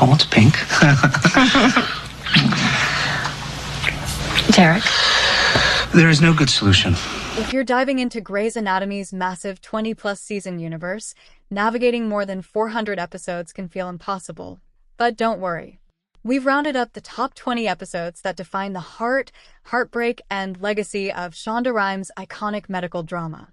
Paul, it's pink. Derek. There is no good solution. If you're diving into Grey's Anatomy's massive 20-plus season universe, navigating more than 400 episodes can feel impossible. But don't worry. We've rounded up the top 20 episodes that define the heart, heartbreak, and legacy of Shonda Rhimes' iconic medical drama.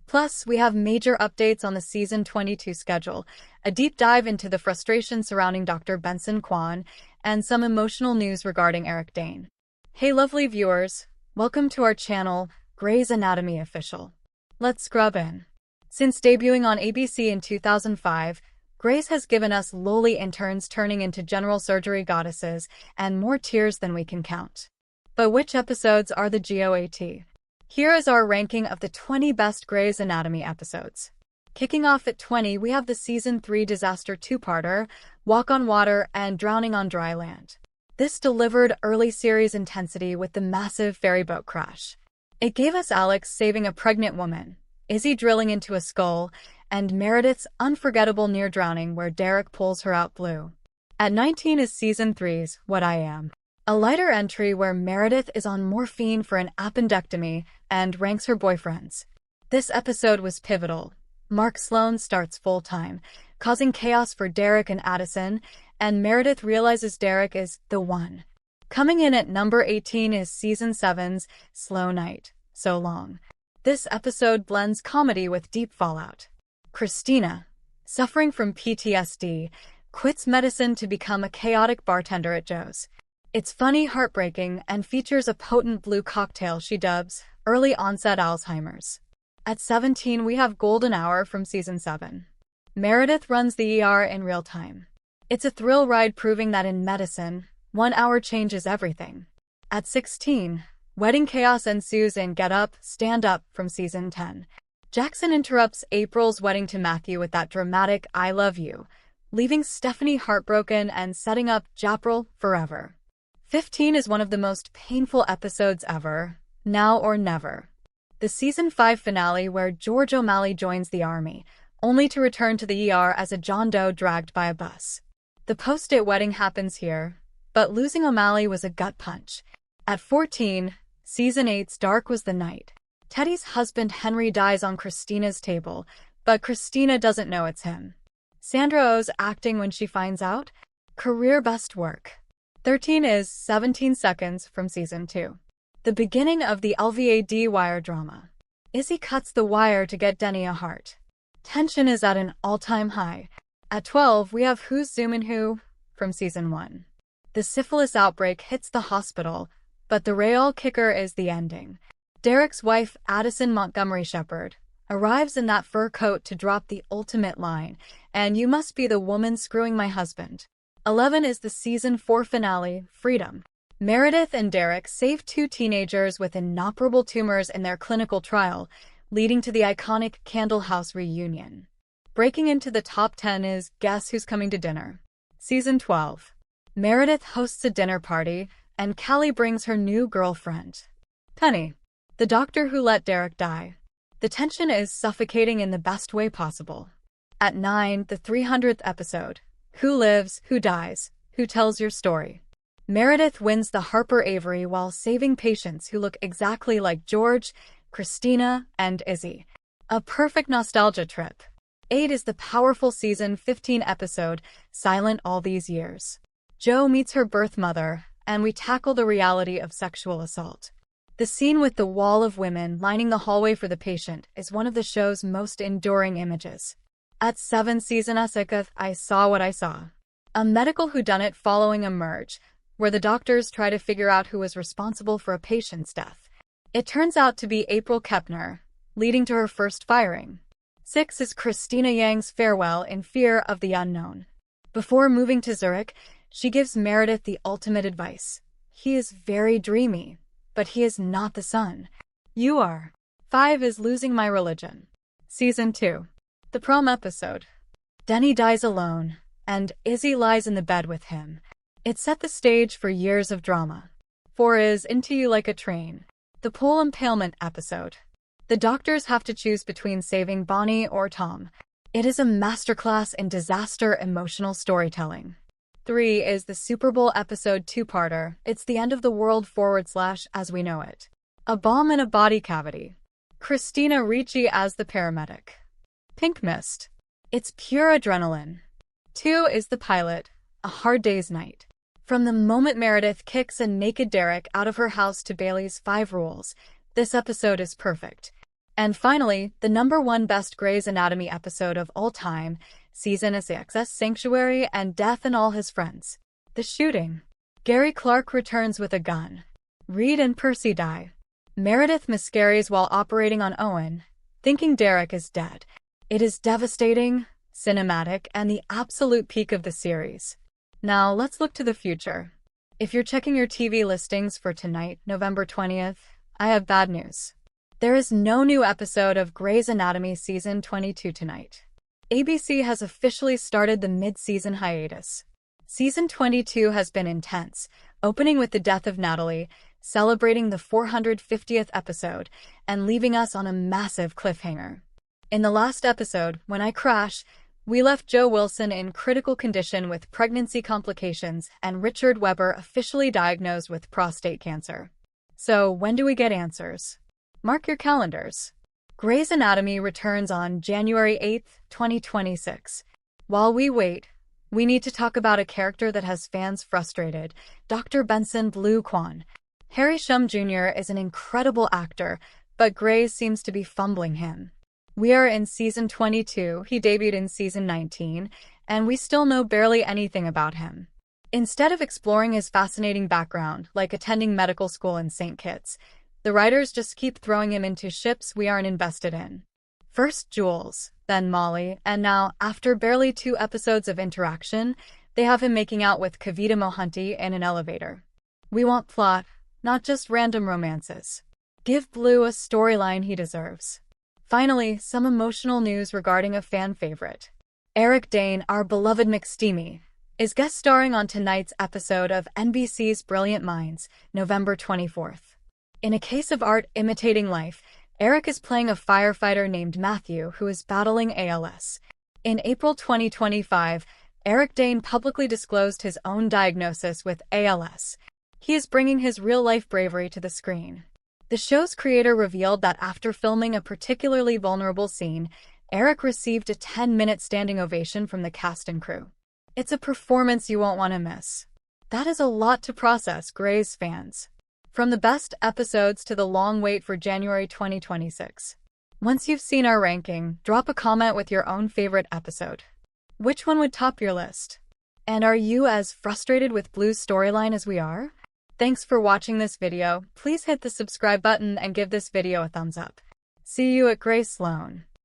Plus, we have major updates on the Season 22 schedule, a deep dive into the frustration surrounding Dr. Benson Kwan, and some emotional news regarding Eric Dane. Hey lovely viewers, welcome to our channel, Grey's Anatomy Official. Let's scrub in. Since debuting on ABC in 2005, Grey's has given us lowly interns turning into general surgery goddesses and more tears than we can count. But which episodes are the GOAT? Here is our ranking of the 20 best Grey's Anatomy episodes. Kicking off at 20, we have the Season 3 disaster two-parter, Walk on Water and Drowning on Dry Land. This delivered early series intensity with the massive ferryboat crash. It gave us Alex saving a pregnant woman, Izzy drilling into a skull, and Meredith's unforgettable near-drowning where Derek pulls her out blue. At 19 is Season 3's What I Am, a lighter entry where Meredith is on morphine for an appendectomy and ranks her boyfriends. This episode was pivotal. Mark Sloan starts full-time, causing chaos for Derek and Addison, and Meredith realizes Derek is the one. Coming in at number 18 is Season 7's Slow Night, So Long. This episode blends comedy with deep fallout. Christina, suffering from PTSD, quits medicine to become a chaotic bartender at Joe's. It's funny, heartbreaking, and features a potent blue cocktail she dubs early onset Alzheimer's. At 17, we have Golden Hour from Season 7. Meredith runs the ER in real time. It's a thrill ride proving that in medicine, 1 hour changes everything. At 16, wedding chaos ensues in Get Up, Stand Up from Season 10. Jackson interrupts April's wedding to Matthew with that dramatic I love you, leaving Stephanie heartbroken and setting up Japril forever. 15 is one of the most painful episodes ever, Now or Never. The Season 5 finale where George O'Malley joins the army, only to return to the ER as a John Doe dragged by a bus. The post-it wedding happens here, but losing O'Malley was a gut punch. At 14, Season 8's Dark Was the Night. Teddy's husband Henry dies on Christina's table, but Christina doesn't know it's him. Sandra Oh's acting when she finds out? Career best work. 13 is 17 Seconds from Season 2. The beginning of the LVAD wire drama. Izzy cuts the wire to get Denny a heart. Tension is at an all-time high. At 12, we have Who's Zoomin' Who from Season 1. The syphilis outbreak hits the hospital, but the real kicker is the ending. Derek's wife, Addison Montgomery Shepherd, arrives in that fur coat to drop the ultimate line, and you must be the woman screwing my husband. 11 is the Season 4 finale, Freedom. Meredith and Derek save two teenagers with inoperable tumors in their clinical trial, leading to the iconic Candle House reunion. Breaking into the top 10 is Guess Who's Coming to Dinner. Season 12. Meredith hosts a dinner party, and Callie brings her new girlfriend, Penny, the doctor who let Derek die. The tension is suffocating in the best way possible. At 9, the 300th episode. Who lives, who dies, who tells your story? Meredith wins the Harper Avery while saving patients who look exactly like George, Christina, and Izzy. A perfect nostalgia trip. 8 is the powerful Season 15 episode, Silent All These Years. Jo meets her birth mother, and we tackle the reality of sexual assault. The scene with the wall of women lining the hallway for the patient is one of the show's most enduring images. At 7, Season Asika, I Saw What I Saw. A medical whodunit following a merge, where the doctors try to figure out who was responsible for a patient's death. It turns out to be April Kepner, leading to her first firing. 6 is Christina Yang's farewell in Fear of the Unknown. Before moving to Zurich, she gives Meredith the ultimate advice. He is very dreamy, but he is not the sun. You are. 5 is Losing My Religion. Season 2. The prom episode. Denny dies alone, and Izzy lies in the bed with him. It set the stage for years of drama. 4 is Into You Like a Train. The pole impalement episode. The doctors have to choose between saving Bonnie or Tom. It is a masterclass in disaster emotional storytelling. 3 is the Super Bowl episode two-parter. It's the end of the world / as we know it. A bomb in a body cavity. Christina Ricci as the paramedic. Pink Mist. It's pure adrenaline. 2 is the pilot. A hard day's night. From the moment Meredith kicks a naked Derek out of her house to Bailey's 5 rules, this episode is perfect. And finally, the #1 best Grey's Anatomy episode of all time, Season 6's Sanctuary and Death and All His Friends. The shooting. Gary Clark returns with a gun. Reed and Percy die. Meredith miscarries while operating on Owen, thinking Derek is dead. It is devastating, cinematic, and the absolute peak of the series. Now, let's look to the future. If you're checking your TV listings for tonight, November 20th, I have bad news. There is no new episode of Grey's Anatomy Season 22 tonight. ABC has officially started the mid-season hiatus. Season 22 has been intense, opening with the death of Natalie, celebrating the 450th episode, and leaving us on a massive cliffhanger. In the last episode, When I Crash, we left Joe Wilson in critical condition with pregnancy complications and Richard Webber officially diagnosed with prostate cancer. So, when do we get answers? Mark your calendars. Grey's Anatomy returns on January 8, 2026. While we wait, we need to talk about a character that has fans frustrated, Dr. Benson Blue Kwan. Harry Shum Jr. is an incredible actor, but Grey's seems to be fumbling him. We are in Season 22, he debuted in Season 19, and we still know barely anything about him. Instead of exploring his fascinating background, like attending medical school in St. Kitts, the writers just keep throwing him into ships we aren't invested in. First Jules, then Molly, and now, after barely 2 episodes of interaction, they have him making out with Kavita Mohanty in an elevator. We want plot, not just random romances. Give Blue a storyline he deserves. Finally, some emotional news regarding a fan favorite. Eric Dane, our beloved McSteamy, is guest starring on tonight's episode of NBC's Brilliant Minds, November 24th. In a case of art imitating life, Eric is playing a firefighter named Matthew who is battling ALS. In April 2025, Eric Dane publicly disclosed his own diagnosis with ALS. He is bringing his real-life bravery to the screen. The show's creator revealed that after filming a particularly vulnerable scene, Eric received a 10-minute standing ovation from the cast and crew. It's a performance you won't want to miss. That is a lot to process, Grey's fans. From the best episodes to the long wait for January 2026. Once you've seen our ranking, drop a comment with your own favorite episode. Which one would top your list? And are you as frustrated with Blue's storyline as we are? Thanks for watching this video. Please hit the subscribe button and give this video a thumbs up. See you at Grey Sloan.